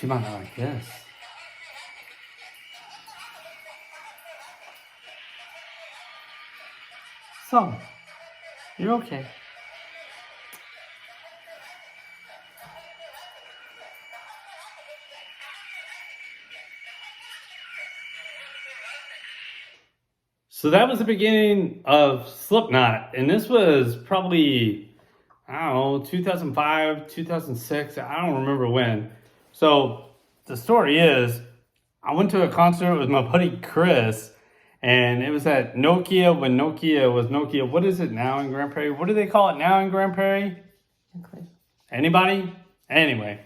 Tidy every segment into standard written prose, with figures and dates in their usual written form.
She might not like this. So, you're okay. So that was the beginning of Slipknot, and this was probably, I don't know, 2005, 2006, I don't remember when. So the story is, I went to a concert with my buddy Chris, and it was at Nokia when Nokia was Nokia. What is it now in Grand Prairie? What do they call it now in Grand Prairie? Okay. Anybody? Anyway,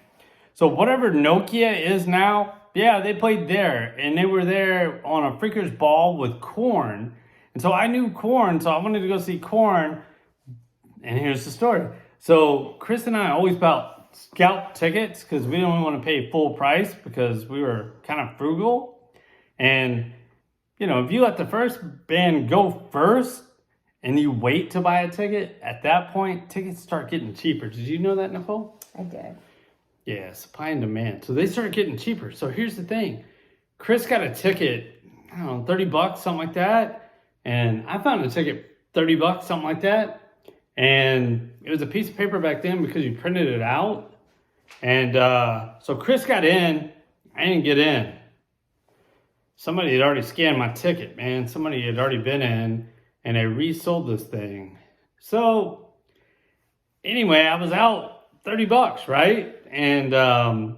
so whatever Nokia is now, yeah, they played there, and they were there on a Freakers Ball with Korn. And so I knew Korn, so I wanted to go see Korn. And here's the story. So Chris and I always bought scout tickets because we didn't want to pay full price because we were kind of frugal. And, you know, if you let the first band go first and you wait to buy a ticket, at that point, tickets start getting cheaper. Did you know that, Nicole? I did. Yeah, supply and demand. So they start getting cheaper. So here's the thing. Chris got a ticket, I don't know, $30, something like that. And I found a ticket, $30, something like that. And it was a piece of paper back then because you printed it out. And so Chris got in. I didn't get in. Somebody had already scanned my ticket, man. Somebody had already been in. And they resold this thing. So anyway, I was out $30, right? And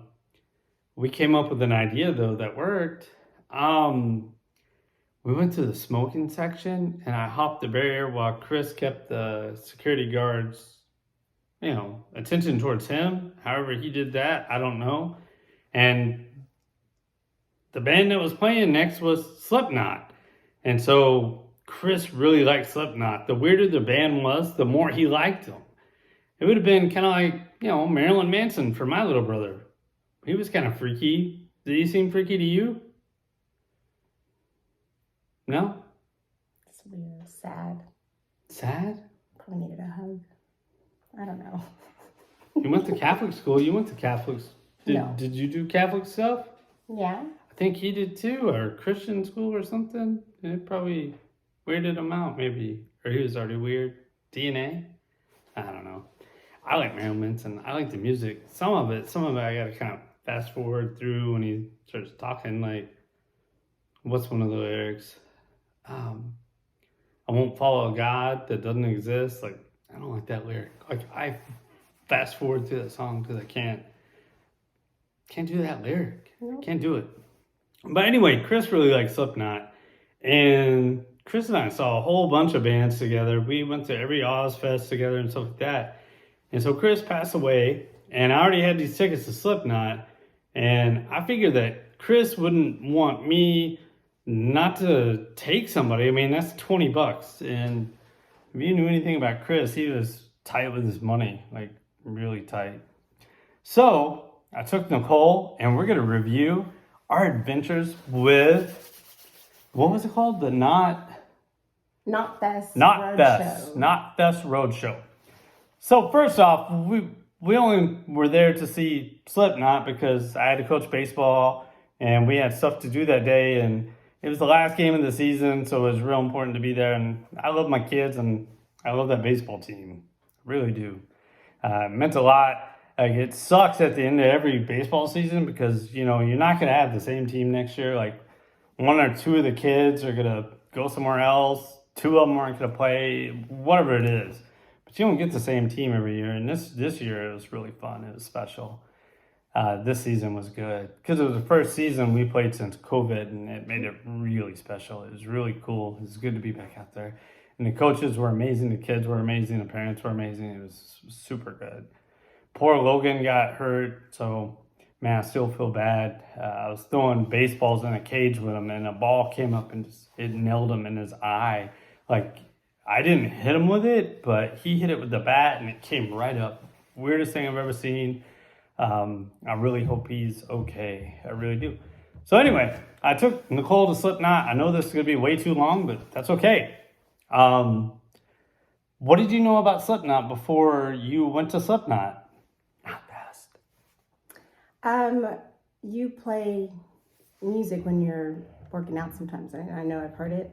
we came up with an idea, though, that worked. We went to the smoking section, and I hopped the barrier while Chris kept the security guards, you know, attention towards him. However he did that, I don't know. And the band that was playing next was Slipknot. And so Chris really liked Slipknot. The weirder the band was, the more he liked them. It would have been kind of like, you know, Marilyn Manson for my little brother. He was kind of freaky. Did he seem freaky to you? No? It's weird. Sad. Sad? Probably needed a hug. I don't know. You went to Catholic school. You went to Catholic. No. Did you do Catholic stuff? Yeah. I think he did too, or Christian school or something. It probably weirded him out, maybe. Or he was already weird. DNA? I don't know. I like Marilyn Manson. I like the music. Some of it I gotta kind of fast forward through when he starts talking. Like, what's one of the lyrics? I won't follow a God that doesn't exist. Like, I don't like that lyric. Like, I fast forward through that song because I can't do that lyric. Nope. Can't do it. But anyway, Chris really likes Slipknot, and Chris and I saw a whole bunch of bands together. We went to every Ozfest together and stuff like that. And so Chris passed away, and I already had these tickets to Slipknot, and I figured that Chris wouldn't want me not to take somebody. I mean, that's $20. And if you knew anything about Chris, he was tight with his money, like really tight. So I took Nicole, and we're going to review our adventures with, what was it called? The Knotfest Roadshow. So first off, we only were there to see Slipknot because I had to coach baseball and we had stuff to do that day, and it was the last game of the season, so it was real important to be there. And I love my kids and I love that baseball team. I really do. It meant a lot. Like, it sucks at the end of every baseball season because, you know, you're not going to have the same team next year. Like, one or two of the kids are going to go somewhere else. Two of them aren't going to play, whatever it is. But you don't get the same team every year. And this year, it was really fun. It was special. This season was good because it was the first season we played since COVID, and it made it really special. It was really cool. It was good to be back out there. And the coaches were amazing. The kids were amazing. The parents were amazing. It was super good. Poor Logan got hurt, so, man, I still feel bad. I was throwing baseballs in a cage with him, and a ball came up and it nailed him in his eye. Like, I didn't hit him with it, but he hit it with the bat, and it came right up. Weirdest thing I've ever seen. I really hope he's okay. I really do. So anyway, I took Nicole to Slipknot. I know this is going to be way too long, but that's okay. What did you know about Slipknot before you went to Slipknot? Not fast. you play music when you're working out sometimes. I know I've heard it.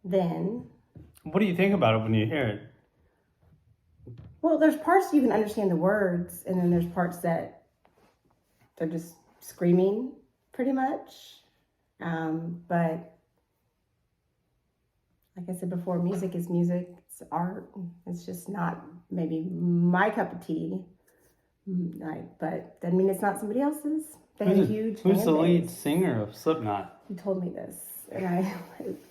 Then, What do you think about it when you hear it? well, there's parts you can understand the words, and then there's parts that they're just screaming, pretty much. But like I said before, music is music. It's art. It's just not maybe my cup of tea. But I mean, it's not somebody else's. They have a huge. Who's the fan lead base. singer of Slipknot? You told me this, and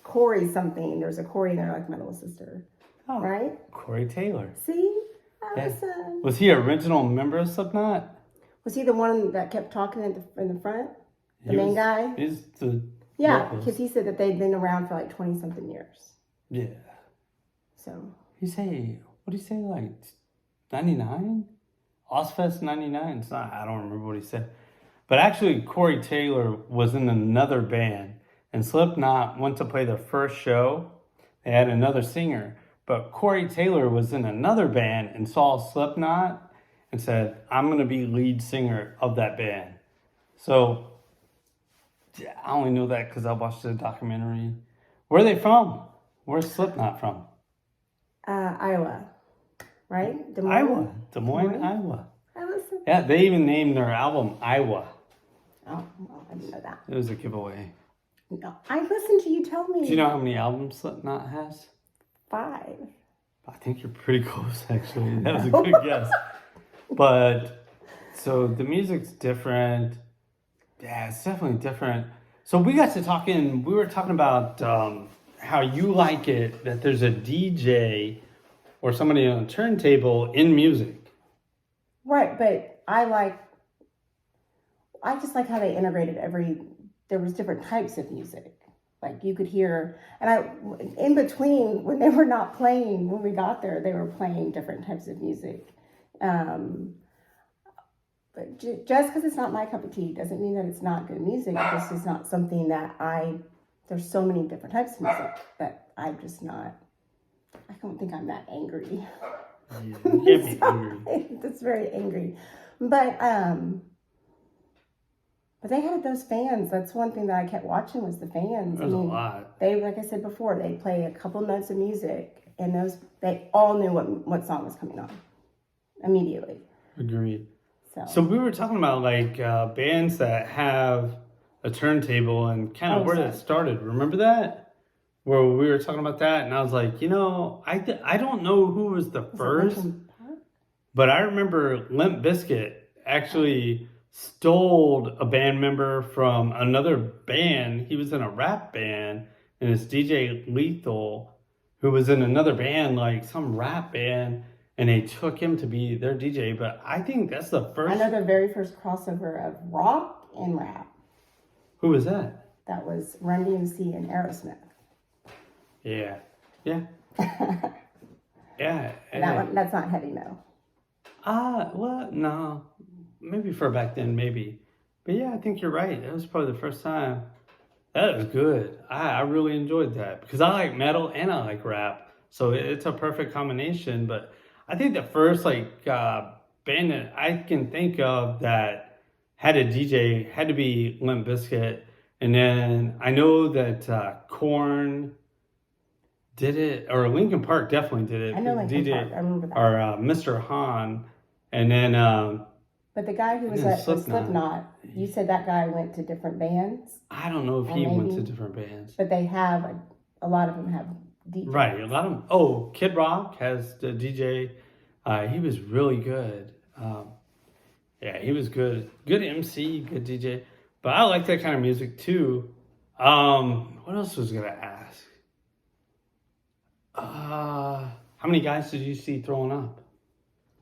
Corey something. There's a Corey in there, like my little sister, Oh, right? Corey Taylor. See, Yeah. Allison. Was he an original member of Slipknot? Was he the one that kept talking in the front? The He main was- guy? He's the Yeah, vocalist. because he said that they'd been around for like 20 something years. Yeah. So He say, what did he say, like 99? Ozfest 99? It's not, I don't remember what he said. But actually, Corey Taylor was in another band, and Slipknot went to play their first show. They had another singer, but Corey Taylor was in another band and saw Slipknot and said, I'm going to be lead singer of that band. So, yeah, I only know that because I watched the documentary. Where are they from? Where's Slipknot from? Iowa, right? Des Moines? Iowa. Des Moines, Moines? Iowa. I listened. Yeah, they even named their album Iowa. Oh, well, I didn't know that. It was a giveaway. No, I listened to you tell me. Do you know how many albums Slipknot has? 5. I think you're pretty close, actually. That was a good guess. But, so the music's different. Yeah, it's definitely different. So we got to talking, we were talking about how you like it that there's a DJ or somebody on a turntable in music. Right, but I just like how they integrated there was different types of music. Like you could hear, in between, when they were not playing, when we got there, they were playing different types of music. But just because it's not my cup of tea doesn't mean that it's not good music. This is not something that there's so many different types of music that I'm just not, I don't think I'm that angry. You can't be angry. That's very angry. But they had those fans. That's one thing that I kept watching was the fans. There's a lot. They, like I said before, they play a couple notes of music, and they all knew what song was coming on immediately. Agreed. So we were talking about like bands that have a turntable and kind of where that started. Remember that? Where we were talking about that, and I was like, I don't know who was the first, but I remember Limp Bizkit actually stole a band member from another band. He was in a rap band, and it's DJ Lethal, who was in another band, like some rap band, and they took him to be their DJ. But I think that's the first. I know the very first crossover of rock and rap. Who was that? That was Run DMC and Aerosmith. Yeah. Yeah. Yeah. That's not heavy metal. Well, no. Maybe for back then, maybe. But yeah, I think you're right. That was probably the first time. That was good. I really enjoyed that because I like metal and I like rap. So it's a perfect combination. But I think the first band that I can think of that had a DJ had to be Limp Bizkit. And then I know that Korn did it, or Linkin Park definitely did it. I know Linkin Park. I remember that. Or Mr. Han. And then... but the guy who was at Slipknot, you said that guy went to different bands? I don't know if he went to different bands. But they have, a lot of them have DJs. Right, a lot of them. Oh, Kid Rock has the DJ. He was really good. Yeah, he was good. Good MC, good DJ. But I like that kind of music too. What else was I going to ask? How many guys did you see throwing up?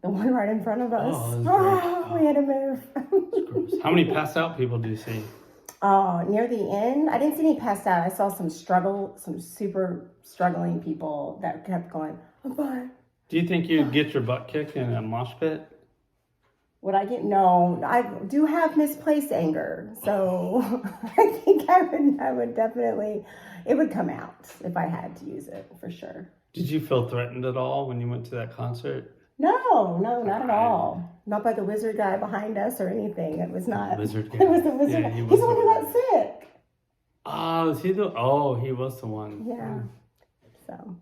The one right in front of us. Oh, we had to move. Gross. How many passed out people do you see? Near the end, I didn't see any passed out. I saw some super struggling people that kept going, I'm fine. Do you think you'd get your butt kicked in a mosh pit? Would I get? No, I do have misplaced anger. So I think I would definitely, it would come out if I had to use it for sure. Did you feel threatened at all when you went to that concert? No, not at all. not by the wizard guy behind us or anything. It was not. Wizard guy. It was the wizard Yeah, guy. he He's was the one who got sick. Oh, is he the? Oh, he was the one. Yeah. So.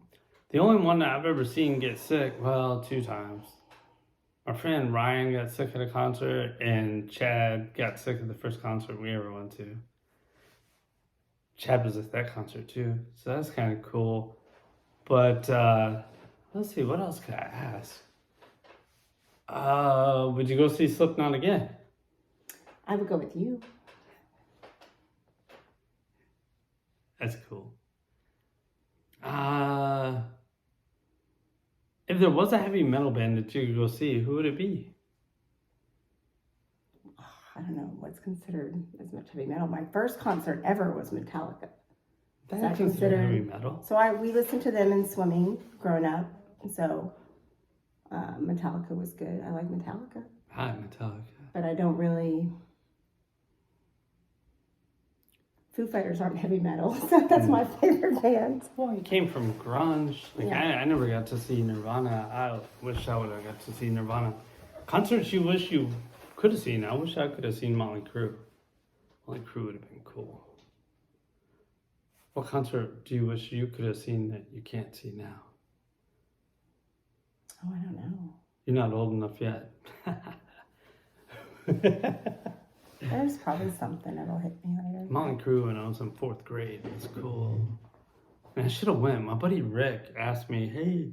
The only one that I've ever seen get sick, well, 2 times. Our friend Ryan got sick at a concert, and Chad got sick at the first concert we ever went to. Chad was at that concert too, so that's kind of cool. But let's see, what else could I ask? Would you go see Slipknot again? I would go with you. That's cool. If there was a heavy metal band that you could go see, who would it be? I don't know what's considered as much heavy metal. My first concert ever was Metallica. That's considered heavy metal. So we listened to them in swimming growing up. So Metallica was good. I like Metallica. Hi, Metallica. But I don't really... Foo Fighters aren't heavy metal, so that's my favorite band. Well, he came from grunge. Like Yeah. I never got to see Nirvana. I wish I would have got to see Nirvana. Concerts you wish you could have seen. I wish I could have seen Motley Crue. Motley Crue would have been cool. What concert do you wish you could have seen that you can't see now? Oh, I don't know. You're not old enough yet. There's probably something that'll hit me later. Motley Crue when I was in 4th grade. It was cool. Man, I should have went. My buddy Rick asked me, "Hey,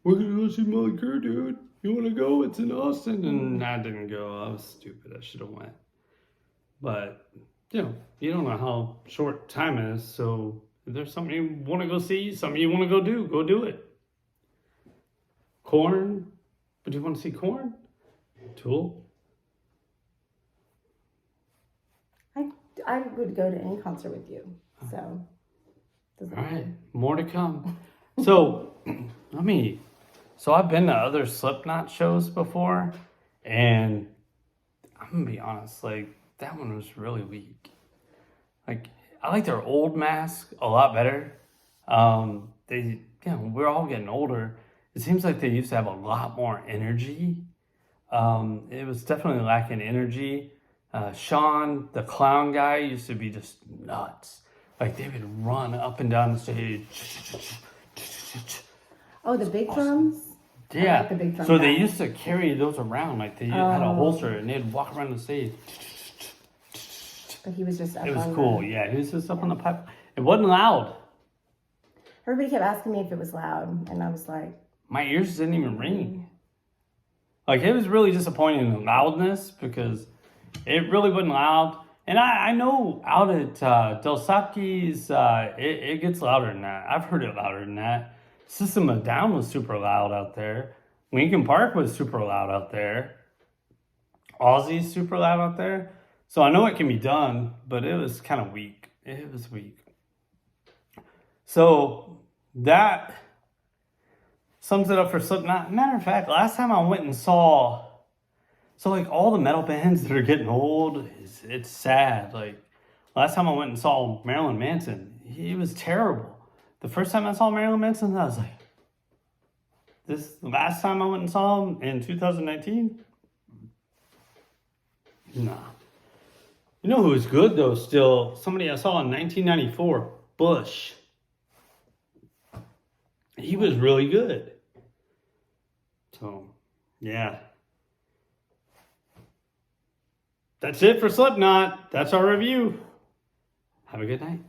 we're gonna go see Motley Crue, dude. You wanna go? It's in Austin." And I didn't go. I was stupid. I should have went. But you know, you don't know how short time is. So if there's something you want to go see, something you want to go do it. Korn. Would you want to see Korn? Tool. I would go to any concert with you. So. All right, more to come. So, so I've been to other Slipknot shows before, and I'm gonna be honest, like, that one was really weak. Like, I like their old mask a lot better. We're all getting older. It seems like they used to have a lot more energy. It was definitely lacking energy. Sean, the clown guy, used to be just nuts. Like, they would run up and down the stage. Oh, the big drums? Yeah. I like the big drum So guy. they used to carry those around. Like, they had a holster, and they'd walk around the stage. But he was just up It was on cool. the... Yeah, he was just up on the pipe. It wasn't loud. Everybody kept asking me if it was loud, and I was like... My ears didn't even ring. Like, it was really disappointing in the loudness, because it really wasn't loud. And I know out at Del Sapke's, it gets louder than that. I've heard it louder than that. System of a Down was super loud out there. Linkin Park was super loud out there. Ozzy's super loud out there. So I know it can be done, but it was kind of weak. It was weak. So that sums it up for Slipknot. Matter of fact, last time I went and saw... So, like, all the metal bands that are getting old, it's sad. Like, last time I went and saw Marilyn Manson, he was terrible. The first time I saw Marilyn Manson, I was like, the last time I went and saw him in 2019? Nah. You know who was good, though, still? Somebody I saw in 1994, Bush. He was really good. So, yeah. That's it for Slipknot. That's our review. Have a good night.